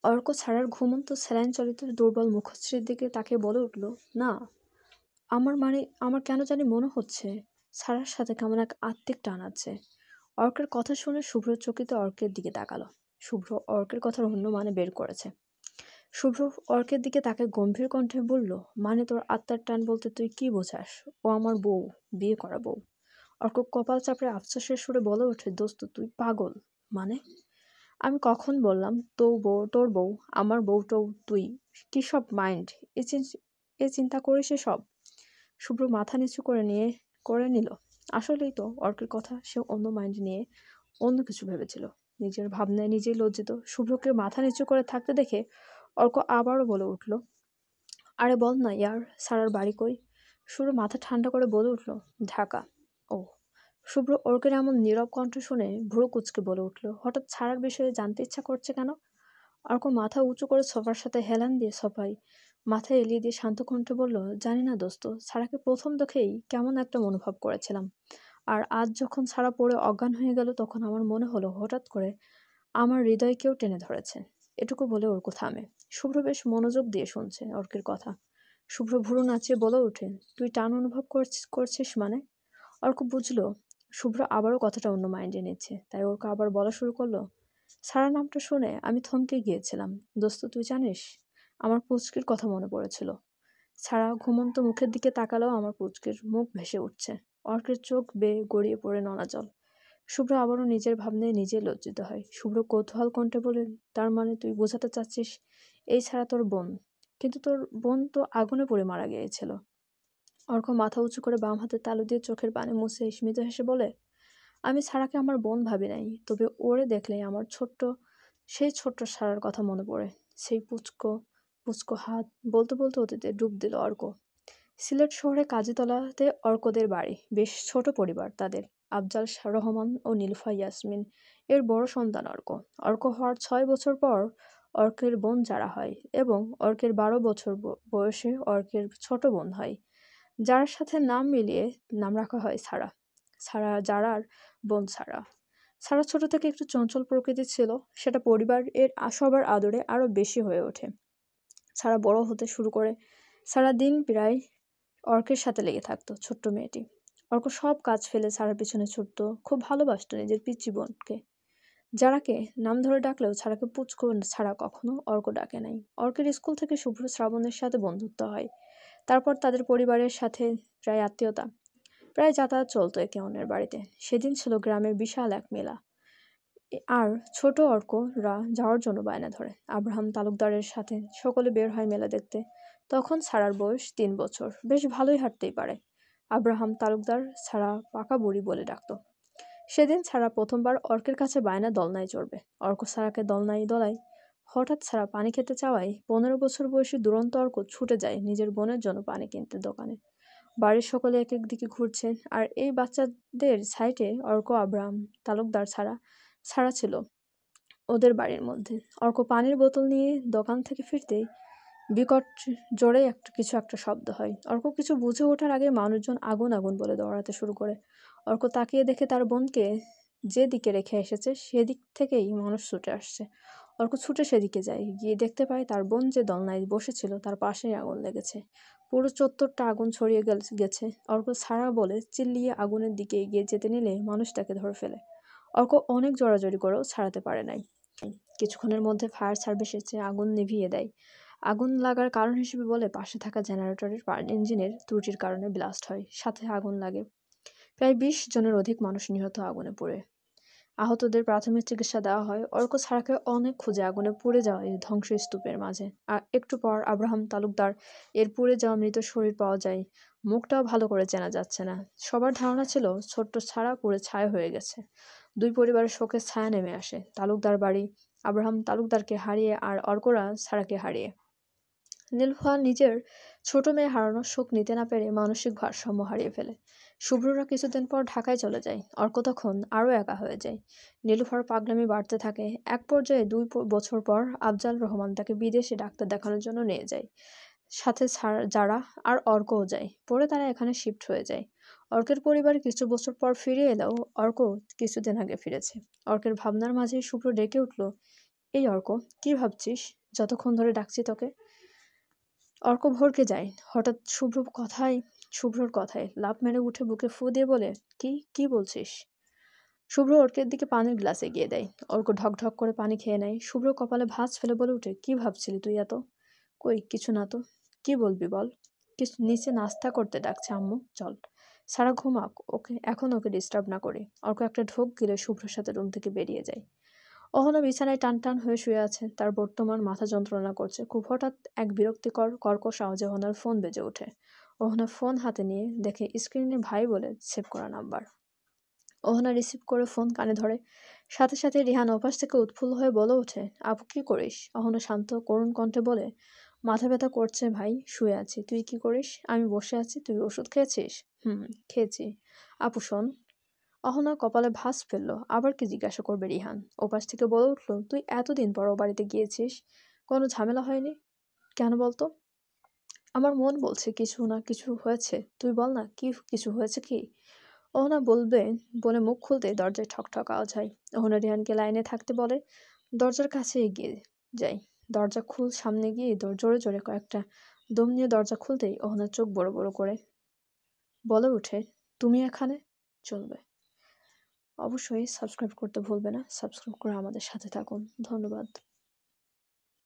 অর্ক ছাড়ার ঘুমন্ত স্যালাইন চালিত দুর্বল মুখশ্রীর দিকে তাকিয়ে বলে উঠল, না, আমার কেন জানি মনে হচ্ছে ছাড়ার সাথে কেমন এক আত্মিক টান আছে। অর্কের কথা শুনে শুভ্র চকিত অর্কের দিকে তাকালো। শুভ্র অর্কের কথার অন্য মানে বের করেছে। শুভ্র অর্কের দিকে তাকে গম্ভীর কণ্ঠে বলল, মানে তোর আত্মার টান বলতে তুই কি বোঝাস? ও আমার বউ, বিয়ে করা বউ। অর্ক কপাল চাপড়ে আফসোসের সুরে বলে ওঠে, দোস্ত তুই পাগল। মানে? আমি কখন বললাম তোর বউ, আমার বউটাও তুই? কি সব মাইন্ড এ চিন্তা করিস সব? শুভ্র মাথা নিচু করে নিল। আসলেই তো অর্কের কথা সে অন্য মাইন্ড নিয়ে অন্য কিছু ভেবেছিল। নিজের ভাবনায় নিজেই লজ্জিত। শুভ্রকে মাথা নিচু করে থাকতে দেখে অর্ক আবারও বলে উঠল, আরে বল না ইয়ার, সারার বাড়ি কই? শুভ্র মাথা ঠান্ডা করে বলে উঠল, ঢাকা। ও। শুভ্র অর্কের এমন নীরব কণ্ঠ শুনে ভ্রু কুঁচকে বলে উঠল, হঠাৎ ছাড়ার বিষয়ে জানতে ইচ্ছা করছে কেন? অর্ক মাথা উঁচু করে সোফার সাথে হেলান দিয়ে সোফায় মাথা এলিয়ে দিয়ে শান্ত কণ্ঠে বলল, জানি না দোস্ত, ছাড়াকে প্রথম দেখেই কেমন একটা অনুভব করেছিলাম। আর আজ যখন ছাড়া পড়ে অজ্ঞান হয়ে গেল তখন আমার মনে হলো হঠাৎ করে আমার হৃদয় কেউ টেনে ধরেছে। এটুকু বলে অর্ক থামে। শুভ্র বেশ মনোযোগ দিয়ে শুনছে অর্কের কথা। শুভ্র ভ্রু নাচিয়ে বলে ওঠে, তুই টান অনুভব করছিস মানে? অর্ক বুঝলো শুভ্র আবারও কথাটা অন্য মাইন্ডে নিচ্ছে, তাই অর্ক আবার বলা শুরু করলো, সারা নামটা শুনে আমি থমকে গিয়েছিলাম। দোস্ত তুই জানিস, আমার পুচকির কথা মনে পড়েছিল। ছাড়া ঘুমন্ত মুখের দিকে তাকালেও আমার পুচকির মুখ ভেসে উঠছে। অর্কের চোখ বেয়ে গড়িয়ে পড়ে নোনা জল। শুভ্র আবারও নিজের ভাবনায় নিজে লজ্জিত হয়। শুভ্র কৌতূহল কণ্ঠে বলে, তার মানে তুই বোঝাতে চাচ্ছিস এই ছাড়া তোর বোন? কিন্তু তোর বোন তো আগুনে পড়ে মারা গিয়েছিল। অর্ক মাথা উঁচু করে বাম হাতে তালু দিয়ে চোখের পানি মুছে স্মিত হেসে বলে, আমি ছাড়াকে আমার বোন ভাবি নাই, তবে ওরে দেখলেই আমার সেই ছোট্ট সারার কথা মনে পড়ে। সেই পুচকো পুচকো হাত। বলতে বলতে অতীতে ডুব দিল অর্ক। সিলেট শহরে কাজীতলাতে অর্কদের বাড়ি। বেশ ছোট পরিবার তাদের। আফজাল রহমান ও নীলুফা ইয়াসমিন এর বড় সন্তান অর্ক। অর্ক হওয়ার 6 বছর পর অর্কের বোন যারা হয় এবং অর্কের 12 বছর বয়সে অর্কের ছোট বোন হয়, যার সাথে নাম মিলিয়ে নাম রাখা হয় ছাড়া। যারার বোন ছাড়া। ছাড়া ছোট থেকে একটু চঞ্চল প্রকৃতির ছিল, সেটা পরিবার এর সবার আদরে আরো বেশি হয়ে ওঠে। ছাড়া বড় হতে শুরু করে সারাদিন প্রায় অর্কের সাথে লেগে থাকতো ছোট্ট মেয়েটি। অর্ক সব কাজ ফেলে ছাড়ার পিছনে ছুটতো, খুব ভালোবাসতো নিজের পিচ্চি বোনকে। যারাকে নাম ধরে ডাকলেও ছাড়াকে পুচকো ছাড়া কখনো অর্ক ডাকে নাই। অর্কের স্কুল থেকে শুভ্র শ্রাবণের সাথে বন্ধুত্ব হয়। তারপর তাদের পরিবারের সাথে প্রায় আত্মীয়তা, প্রায় যাতায়াত চলতো একে অন্যের বাড়িতে। সেদিন ছিল গ্রামের বিশাল এক মেলা। আর ছোট অর্করা যাওয়ার জন্য বায়না ধরে। আব্রাহাম তালুকদারের সাথে সকলে বের হয় মেলা দেখতে। তখন ছাড়ার বয়স 3 বছর, বেশ ভালোই হাঁটতেই পারে। আব্রাহাম তালুকদার ছাড়া পাকা বুড়ি বলে ডাকতো। সেদিন ছাড়া প্রথমবার অর্কের কাছে বায়না দলনায় চড়বে। অর্ক ছাড়াকে দলনায় দলায়। হঠাৎ ছাড়া পানি খেতে চাওয়ায় 15 বছর বয়সী দুরন্ত অর্ক ছুটে যায় নিজের বোনের জন্য পানি কিনতে দোকানে। বাড়ির সকলে এক এক দিকে ঘুরছে, আর এই বাচ্চাদের সাইটে অর্ক আব্রাহাম তালুকদার ছাড়া ছিল ওদের বাড়ির মধ্যে। অর্ক পানির বোতল নিয়ে দোকান থেকে ফিরতেই বিকট জোরে কিছু একটা শব্দ হয়। অর্ক কিছু বুঝে ওঠার আগে মানুষজন আগুন আগুন বলে দৌড়াতে শুরু করে। অর্ক তাকিয়ে দেখে তার বোনকে যে দিকে রেখে এসেছে সেদিক থেকেই মানুষ ছুটে আসছে। অর্ক ছুটে সেদিকে যায়, গিয়ে দেখতে পায় তার বোন যে দলনায় বসেছিল তার পাশেই আগুন লেগেছে। পুরো চত্বরটা আগুন ছড়িয়ে গেছে। অর্ক ছাড়া বলে চিল্লিয়ে আগুনের দিকে এগিয়ে যেতে নিলে মানুষটাকে ধরে ফেলে। অর্ক অনেক জোরাজোরি করেও ছাড়াতে পারে নাই। কিছুক্ষণের মধ্যে ফায়ার সার্ভিস এসে আগুন নিভিয়ে দেয়। আগুন লাগার কারণ হিসেবে বলে পাশে থাকা জেনারেটরের ইঞ্জিনের ত্রুটির কারণে ব্লাস্ট হয়, সাথে আগুন লাগে। প্রায় 20 জনের অধিক মানুষ নিহত আগুনে পুড়ে। আহতদের প্রাথমিক চিকিৎসা দেওয়া হয়। অর্ক ছাড়াকে অনেক খুঁজে আগুনে পুড়ে যাওয়া এই ধ্বংসস্তূপের মাঝে। আর একটু পর আব্রাহাম তালুকদার এর পুড়ে যাওয়া মৃত শরীর পাওয়া যায়। মুখটাও ভালো করে চেনা যাচ্ছে না। সবার ধারণা ছিল ছোট্ট ছাড়া পুড়ে ছায়া হয়ে গেছে। দুই পরিবারের শোকের ছায়া নেমে আসে তালুকদার বাড়ি। আব্রাহাম তালুকদারকে হারিয়ে আর অর্করা ছাড়াকে হারিয়ে। নীলুফা নিজের ছোট মেয়ে হারানোর শোক নিতে না পেরে মানসিক ভারসাম্য হারিয়ে ফেলে। শুভ্ররা কিছুদিন পর ঢাকায় চলে যায়। অর্ক তখন আরও একা হয়ে যায়। নীলুফার পাগলামি বাড়তে থাকে। এক পর্যায়ে 2 বছর পর আফজাল রহমান তাকে বিদেশে ডাক্তার দেখানোর জন্য নিয়ে যায়। সাথে যারা আর অর্কও যায়। পরে তারা এখানে শিফট হয়ে যায়। অর্কের পরিবার কিছু বছর পর ফিরে এলেও অর্ক কিছুদিন আগে ফিরেছে। অর্কের ভাবনার মাঝে শুভ্র ডেকে উঠল, এই অর্ক, কি ভাবছিস যতক্ষণ ধরে ডাকছি তোকে? অর্ক ভড়কে যায়। হঠাৎ শুভ্রর কথায় লাফ মেরে উঠে বুকে ফু দিয়ে বলে, কি বলছিস? শুভ্র অর্কের দিকে পানির গ্লাস এগিয়ে দেয়। অর্ক ঢক ঢক করে পানি খেয়ে নেয়। শুভ্র কপালে ভাঁজ ফেলে বলে উঠে, কি ভাবছিলি তুই এত? কই কিছু না তো। কি বলবি বল? কিছু নিচে নাস্তা করতে ডাকছে আম্মু, চল। সারা ঘুমাক, ওকে ডিস্টার্ব না করি। অর্ক একটা ঢোক গিলে শুভ্রর সাথে রুম থেকে বেরিয়ে যায়। অহনা বিছানায় টান টান হয়ে শুয়ে আছে। তার বর্তমান মাথা যন্ত্রণা করছে। খুব হঠাৎ এক বিরক্তিকর কর্কশ আওয়াজে অহনার ফোন বেজে ওঠে। অহনা ফোন হাতে নিয়ে দেখে স্ক্রিনে ভাই বলে সেভ করা নাম্বার। অহনা রিসিভ করে ফোন কানে ধরে। সাথে সাথে রিহান ওপাশ থেকে উৎফুল্ল হয়ে বলে ওঠে, আপু কি করিস? অহনা শান্ত করুণ কণ্ঠে বলে, মাথা ব্যথা করছে ভাই, শুয়ে আছি। তুই কি করিস? আমি বসে আছি। তুই ওষুধ খেয়েছিস? খেয়েছি। আপু শোন। অহনা কপালে ভাঁজ ফেললো। আবার কি জিজ্ঞাসা করবে রিহান? ওপাশ থেকে বলে উঠল, তুই এতদিন পর ও বাড়িতে গিয়েছিস, কোনো ঝামেলা হয়নি? কেন বলতো? আমার মন বলছে কিছু না কিছু হয়েছে। তুই বল না, কি কিছু হয়েছে কি? অহনা বলবে বলে মুখ খুলতে দরজায় ঠক ঠক আওয়াজ হয়। অহনা রিহানকে লাইনে থাকতে বলে। দরজার কাছে এগিয়ে যায়। দরজা সামনে গিয়ে জোরে জোরে কয়েকটা দম নিয়ে দরজা খুলতেই অহনার চোখ বড় বড় করে বলে উঠে, তুমি এখানে? চলবে। অবশ্যই সাবস্ক্রাইব করতে ভুলবে না। সাবস্ক্রাইব করে আমাদের সাথে থাকুন। ধন্যবাদ।